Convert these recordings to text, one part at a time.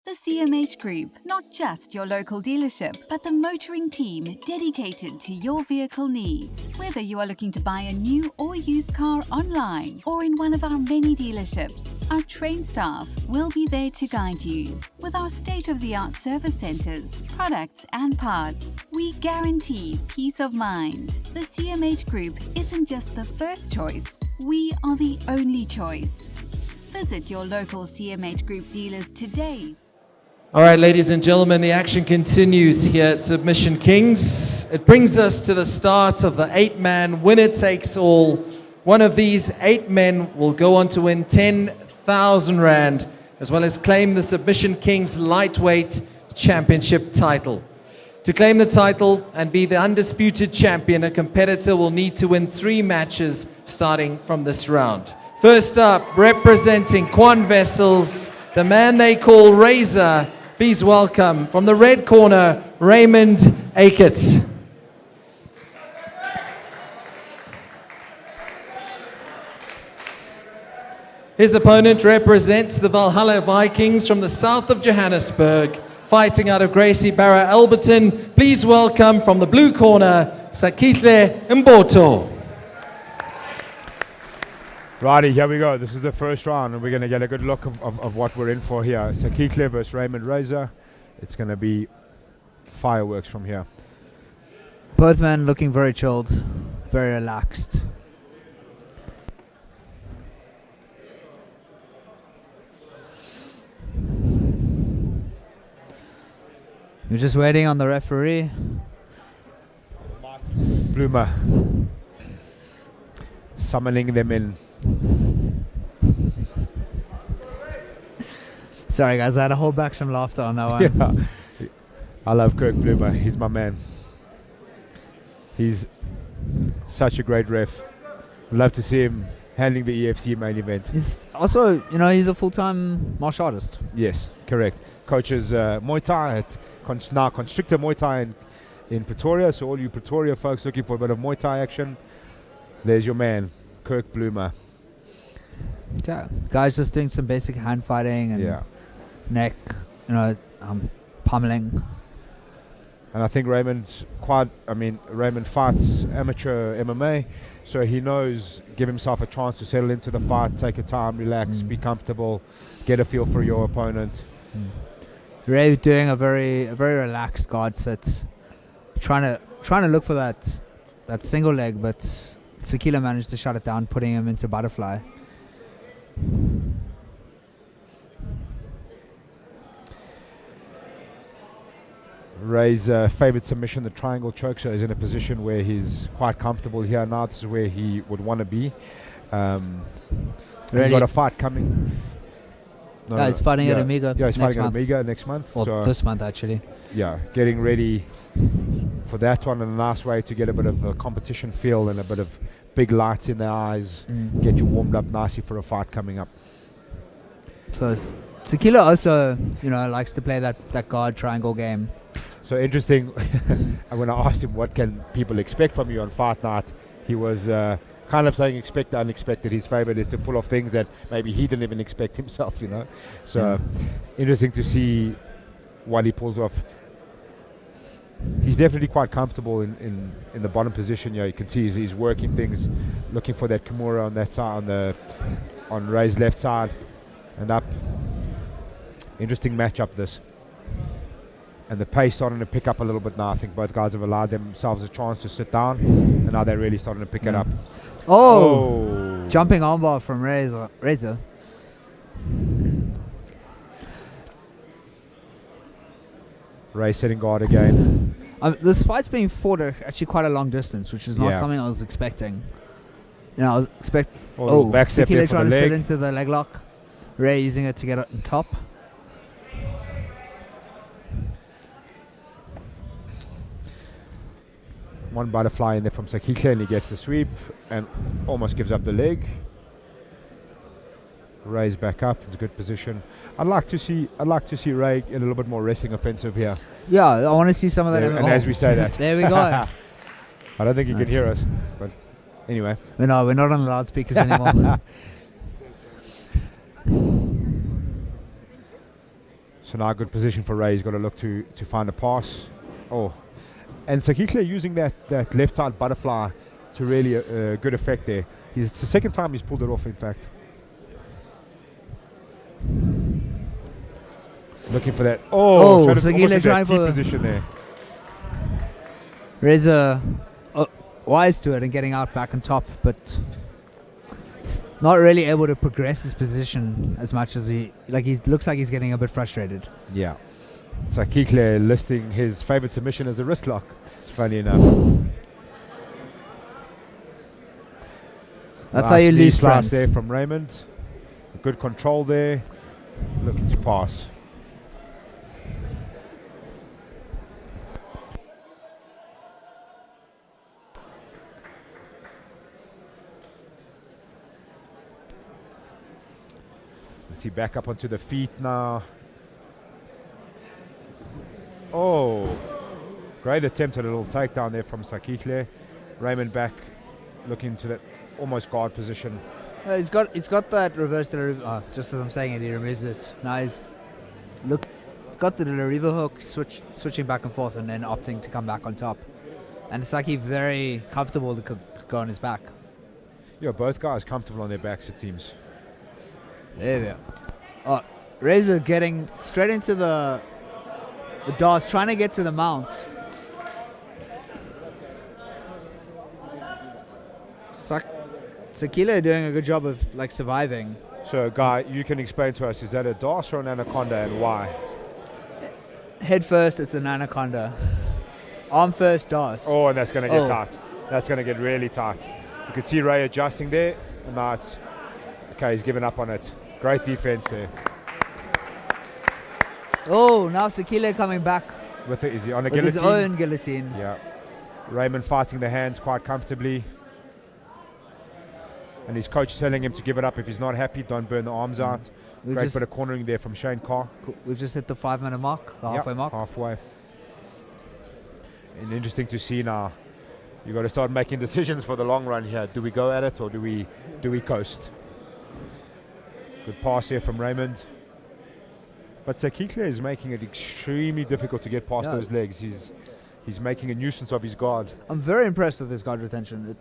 The CMH Group, not just your local dealership, but the motoring team dedicated to your vehicle needs. Whether you are looking to buy a new or used car online or in one of our many dealerships, our trained staff will be there to guide you. With our state-of-the-art service centers, products and parts, we guarantee peace of mind. The CMH Group isn't just the first choice, we are the only choice. Visit your local CMH Group dealers today. All right, ladies and gentlemen, the action continues here at Submission Kings. It brings us to the start of the 8-man winner-takes-all. One of these 8 men will go on to win 10,000 Rand, as well as claim the Submission Kings Lightweight Championship title. To claim the title and be the undisputed champion, a competitor will need to win 3 matches starting from this round. First up, representing Quan Vessels, the man they call Razor. Please welcome, from the red corner, Raymond Acutt. His opponent represents the Valhalla Vikings from the south of Johannesburg, fighting out of Gracie Barra Alberton. Please welcome, from the blue corner, Sakihle Mbotho. Righty, here we go. This is the first round, and we're going to get a good look of what we're in for here. Sakihle versus Raymond Razor. It's going to be fireworks from here. Both men looking very chilled, very relaxed. You're just waiting on the referee. Bloomer. Summoning them in. Sorry guys, I had to hold back some laughter on that one. Yeah. I love Kirk Bloomer. He's my man. He's such a great ref. Love to see him handling the EFC main event. He's also, he's a full-time martial artist. Yes, correct. Coaches Muay Thai at now Constrictor Muay Thai in Pretoria. So all you Pretoria folks looking for a bit of Muay Thai action, there's your man, Kirk Bloomer. Yeah, guys just doing some basic hand fighting and neck, pummeling. And I think Raymond fights amateur MMA, so he knows, give himself a chance to settle into the fight, take your time, relax, be comfortable, get a feel for your opponent. Ray doing a very relaxed guard set, trying to look for that single leg, but Sakihle managed to shut it down, putting him into butterfly. Ray's favorite submission, the triangle choke, so he's in a position where he's quite comfortable here now. This is where he would want to be. He's got a fight coming. He's fighting at Amiga. Yeah, he's fighting at Amiga next month. Or so this month, actually. Yeah, getting ready for that one, and a nice way to get a bit of a competition feel and a bit of big lights in their eyes, get you warmed up nicely for a fight coming up. So Sakihle also, likes to play that guard triangle game. So interesting, when I asked him what can people expect from you on fight night, he was kind of saying expect the unexpected. His favorite is to pull off things that maybe he didn't even expect himself, So interesting to see what he pulls off. He's definitely quite comfortable in the bottom position. You can see he's working things, looking for that Kimura on that side, on Ray's left side, and up. Interesting matchup this. And the pace starting to pick up a little bit now. I think both guys have allowed themselves a chance to sit down, and now they're really starting to pick it up. Oh! Jumping armbar from Razor. Ray setting guard again. This fight's being fought actually quite a long distance, which is not something I was expecting. I was back step there Sakihle for trying the to leg. sit into the leg lock. Ray using it to get on top. One butterfly in there from Sakihle, and he gets the sweep and almost gives up the leg. Ray's back up. It's a good position. I'd like to see Ray in a little bit more wrestling offensive here. Yeah, I want to see some of that. And as we say that, there we go. I don't think you can hear us, but anyway. No, we're not on the loudspeakers anymore. So now good position for Ray. He's got to look to find a pass. Oh, and Sakihle using that left side butterfly to really good effect there. It's the second time he's pulled it off, in fact. Looking for that. Oh, showed us almost Sakihle in trying that T for position there. Reza wise to it and getting out back on top, but not really able to progress his position as much as he looks like he's getting a bit frustrated. Yeah. Sakihle listing his favorite submission as a wrist lock. Funny enough. That's how you lose slice friends. there from Raymond. Good control there. Looking to pass. Let's see, back up onto the feet now. Oh, great attempt at a little takedown there from Sakihle. Raymond back, looking to that almost guard position. He's got that reverse delivery. Just as I'm saying it, he removes it. Now he's got the delivery hook, switching back and forth, and then opting to come back on top. And it's like he's very comfortable to go on his back. Yeah, both guys comfortable on their backs, it seems. There we go. Oh, Razor getting straight into the DOS, trying to get to the mount. Sakihle doing a good job of surviving. So, Guy, you can explain to us, is that a DOS or an anaconda, and why? Head first, it's an anaconda. Arm first, DOS. Oh, and that's going to get tight. That's going to get really tight. You can see Ray adjusting there, and now it's okay. He's given up on it. Great defense there. Oh, now Sakihle coming back With it, is he on a with guillotine? his own guillotine. Yeah. Raymond fighting the hands quite comfortably. And his coach telling him to give it up if he's not happy, don't burn the arms out. Great bit of cornering there from Shane Carr. We've just hit the 5-minute mark, the halfway mark. Halfway. And interesting to see now. You've got to start making decisions for the long run here. Do we go at it or do we coast? Good pass here from Raymond. But Sakihle is making it extremely difficult to get past those legs. He's making a nuisance of his guard. I'm very impressed with his guard retention.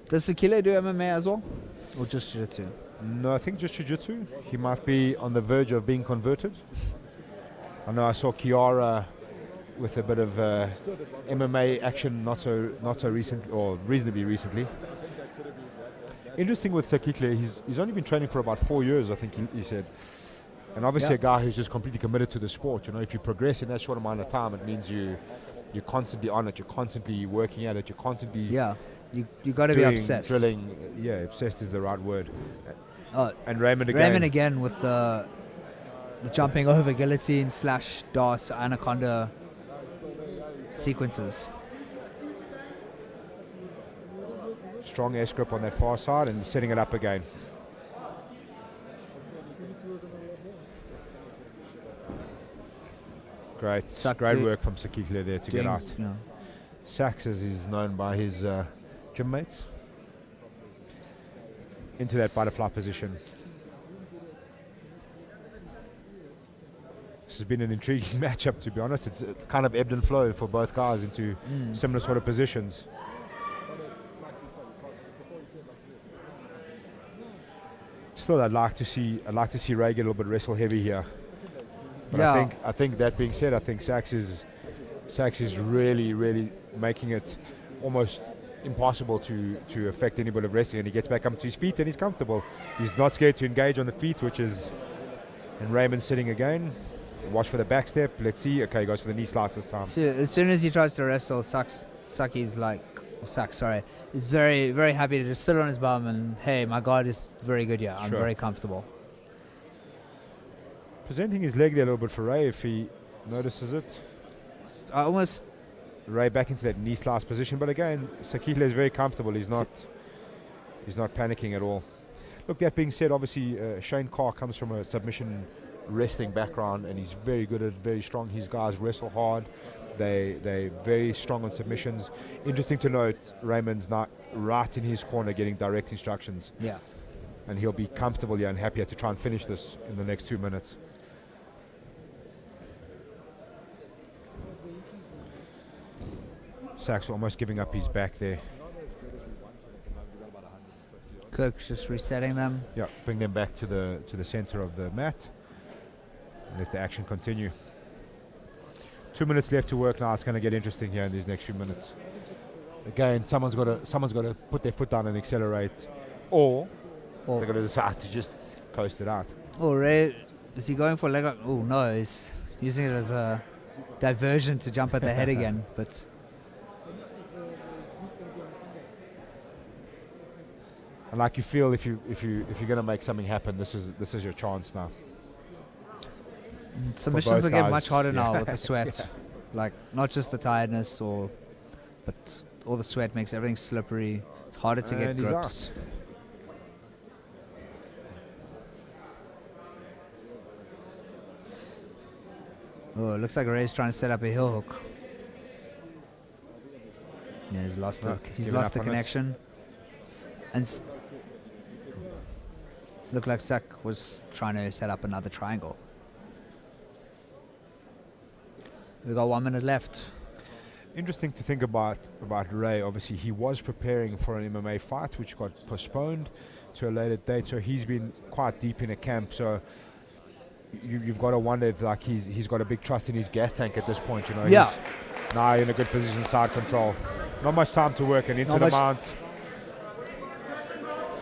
Does Sakihle do MMA as well? Or just jiu-jitsu? No, I think just jiu-jitsu. He might be on the verge of being converted. I know I saw Kiara with a bit of MMA action not so recently, or reasonably recently. Interesting with Sakihle, he's only been training for about 4 years, I think he said. And obviously a guy who's just completely committed to the sport. You know, if you progress in that short amount of time, it means you're constantly on it, you're constantly working at it, you're constantly you got to be obsessed. Drilling, obsessed is the right word. And Raymond again. Raymond again with the jumping over guillotine / DOS anaconda sequences. Strong air grip on that far side and setting it up again. Great work from Sakihle there to get out. Yeah. Saks, as he's known by his gym mates, into that butterfly position. This has been an intriguing matchup, to be honest. It's kind of ebbed and flowed for both guys into similar sort of positions. Still, I'd like to see Ray get a little bit wrestle heavy here. But I think that being said, I think Saks is really making it almost impossible to affect anybody of wrestling, and he gets back up to his feet and he's comfortable. He's not scared to engage on the feet, and Raymond sitting again. Watch for the back step. Let's see. Okay, he goes for the knee slice this time. So as soon as he tries to wrestle, Saki's is very, very happy to just sit on his bum and, hey, my guard is very good here. I'm very comfortable. Presenting his leg there a little bit for Ray if he notices it. Ray back into that knee slice position, but again, Sakihle is very comfortable. He's not panicking at all. Look, that being said, obviously Shane Carr comes from a submission wrestling background, and he's very good at, very strong. His guys wrestle hard. They very strong on submissions. Interesting to note, Raymond's not right in his corner getting direct instructions. Yeah. And he'll be comfortable here and happier to try and finish this in the next 2 minutes. Saks almost giving up his back there. Cook's just resetting them. Yeah, bring them back to the center of the mat. And let the action continue. 2 minutes left to work now. It's going to get interesting here in these next few minutes. Again, someone's got to put their foot down and accelerate, or they're going to decide to just coast it out. Oh, Ray, is he going for leg up? Oh, no, he's using it as a diversion to jump at the head again. But and like you feel, if you're going to make something happen, this is your chance now. Submissions will get guys, much harder now yeah. with the sweat. Like, not just the tiredness, but all the sweat makes everything slippery. It's harder to get And he's grips. Oh, it looks like Ray's trying to set up a heel hook. Yeah, he's lost No, he's given lost up the on it. connection. And looked like Sak was trying to set up another triangle. We've got 1 minute left. Interesting to think about Ray. Obviously, he was preparing for an MMA fight, which got postponed to a later date. So he's been quite deep in a camp. So you've got to wonder if like he's got a big trust in his gas tank at this point. You know, Yeah. He's now in a good position, side control. Not much time to work, and into Not the much. mount.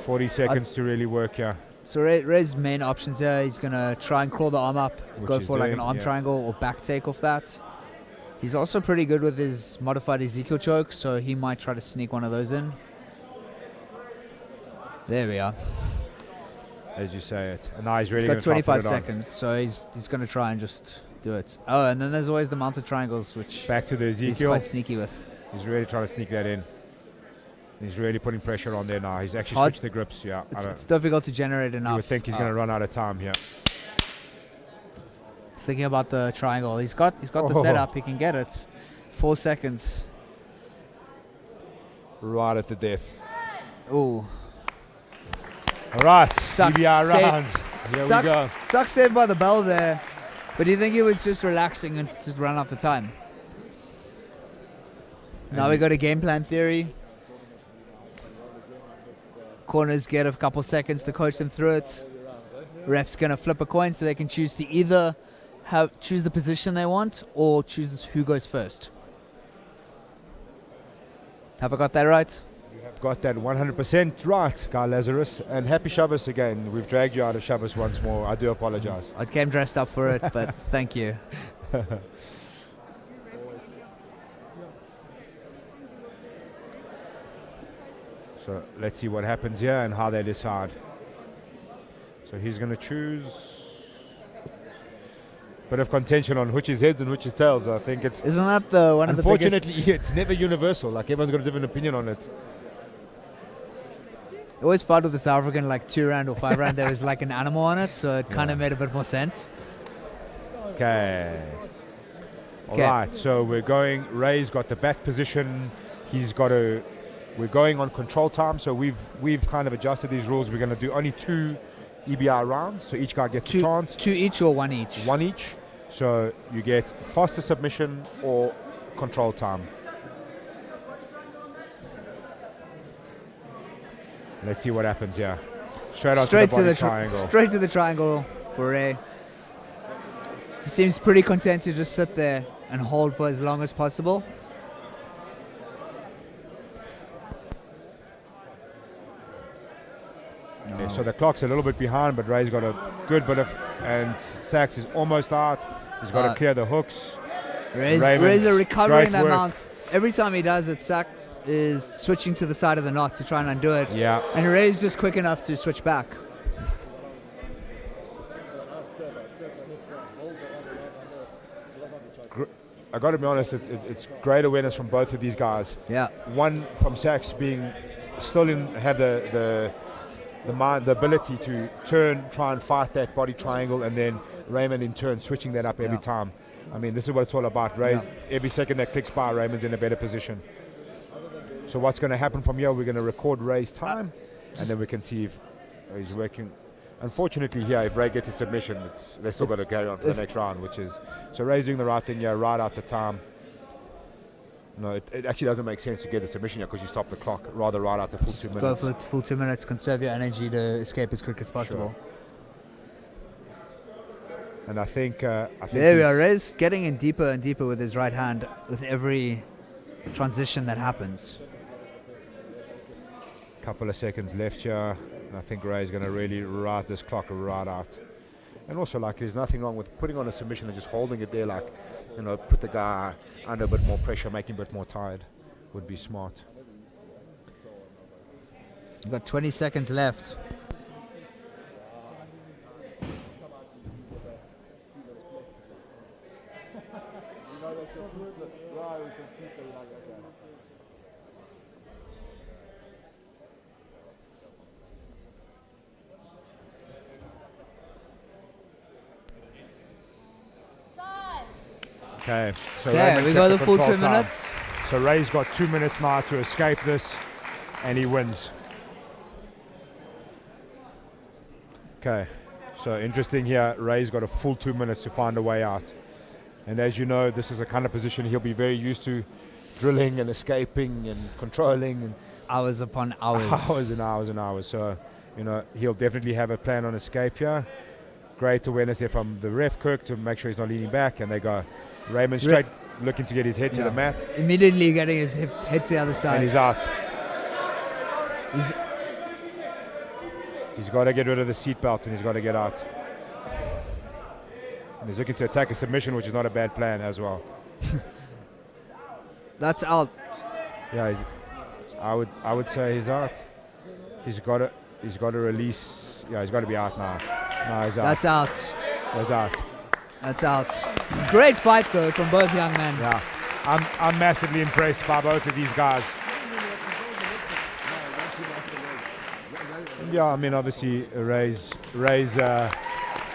40 seconds to really work here. So Ray's main options here, he's going to try and crawl the arm up, Which go he's for like an doing, arm yeah. triangle or back take off that. He's also pretty good with his modified Ezekiel choke, so he might try to sneak one of those in. There we are. As you say it. And now he's really He's going got to 25 seconds, so he's going to try and just do it. Oh, and then there's always the mounted triangles, which Back to the he's Ezekiel. quite sneaky with. He's really trying to sneak that in. He's really putting pressure on there now. He's actually hard. switched the grips. Yeah, It's difficult to generate enough. you would think he's going to run out of time here. He's thinking about the triangle. He's got the Oh. setup. He can get it. 4 seconds. Right at the death. Ooh. All right, Suck- EBR save- rounds. Here we go. Sucks saved by the bell there. But do you think he was just relaxing and to run out the time? Now we got a game plan theory. Corners get a couple seconds to coach them through it. Ref's gonna flip a coin so they can choose to either choose the position they want or choose who goes first. Have I got that right? Got that 100% right, Guy Lazarus. And happy Shabbos again. We've dragged you out of Shabbos once more. I do apologize. I came dressed up for it, but thank you. So let's see what happens here and how they decide. So he's going to choose. Bit of contention on which is heads and which is tails. I think it's. Isn't that the one of the biggest? Unfortunately, it's never universal. Like everyone's got a different opinion on it. Always fun with the South African, like 2 round or 5 round, there was like an animal on it, so it kind of made a bit more sense. Okay. All 'Kay. right. So we're going. Ray's got the back position. He's got a. We're going on control time. So we've kind of adjusted these rules. We're going to do only 2 EBR rounds. So each guy gets a chance. 2 each or 1 each? One each. So you get faster submission or control time. Let's see what happens here. Straight out Straight to the body triangle. Straight to the triangle for Ray. He seems pretty content to just sit there and hold for as long as possible. Okay, so the clock's a little bit behind, but Ray's got a good bit of, and Saks is almost out. He's got to clear the hooks. Ray's Raymond, recovering great that work. mount. Every time he does it, Saks is switching to the side of the knot to try and undo it. Yeah. And Ray's just quick enough to switch back. I got to be honest, it's great awareness from both of these guys. Yeah. One from Saks being still have the mind, the ability to turn, try and fight that body triangle, and then Raymond in turn switching that up every time. I mean, this is what it's all about. Every second that clicks by, Raymond's in a better position. So what's going to happen from here, we're going to record Ray's time, and then we can see if he's working. Unfortunately here, if Ray gets a submission, they still got to carry on to the next round, which is... So Ray's doing the right thing here, right out the time. No, it actually doesn't make sense to get a submission here because you stop the clock, rather right out the full 2 minutes. Go for the full 2 minutes, conserve your energy to escape as quick as possible. Sure. And I think there we are. Ray's getting in deeper and deeper with his right hand with every transition that happens. Couple of seconds left here. And I think Ray's going to really ride this clock right out. And also, like, there's nothing wrong with putting on a submission and just holding it there, like, you know, put the guy under a bit more pressure, make him a bit more tired. Would be smart. You've got 20 seconds left. Okay, so we got the full 2 minutes. So Ray's got 2 minutes now to escape this, and he wins. Okay, so interesting here, Ray's got a full 2 minutes to find a way out. And as you know, this is a kind of position he'll be very used to, drilling and escaping and controlling. And hours upon hours. Hours and hours and hours. So, you know, he'll definitely have a plan on escape here. Great awareness here from the ref, Kirk, to make sure he's not leaning back, and they go. Raymond straight, looking to get his head to the mat. Immediately getting his head to the other side. And he's out. He's got to get rid of the seatbelt, and he's got to get out. And he's looking to attack a submission, which is not a bad plan as well. That's out. Yeah, I would say he's out. He's got to release. Yeah, he's got to be out now. No, he's out. That's out. That's out. That's out. Great fight though from both young men. Yeah, I'm massively impressed by both of these guys. Yeah, I mean obviously Ray's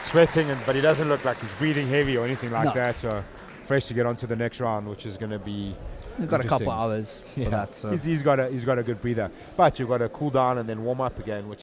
sweating, but he doesn't look like he's breathing heavy or anything like that. So fresh to get on to the next round, which is going to be. He's got a couple hours for that. So He's got a good breather, but you've got to cool down and then warm up again, which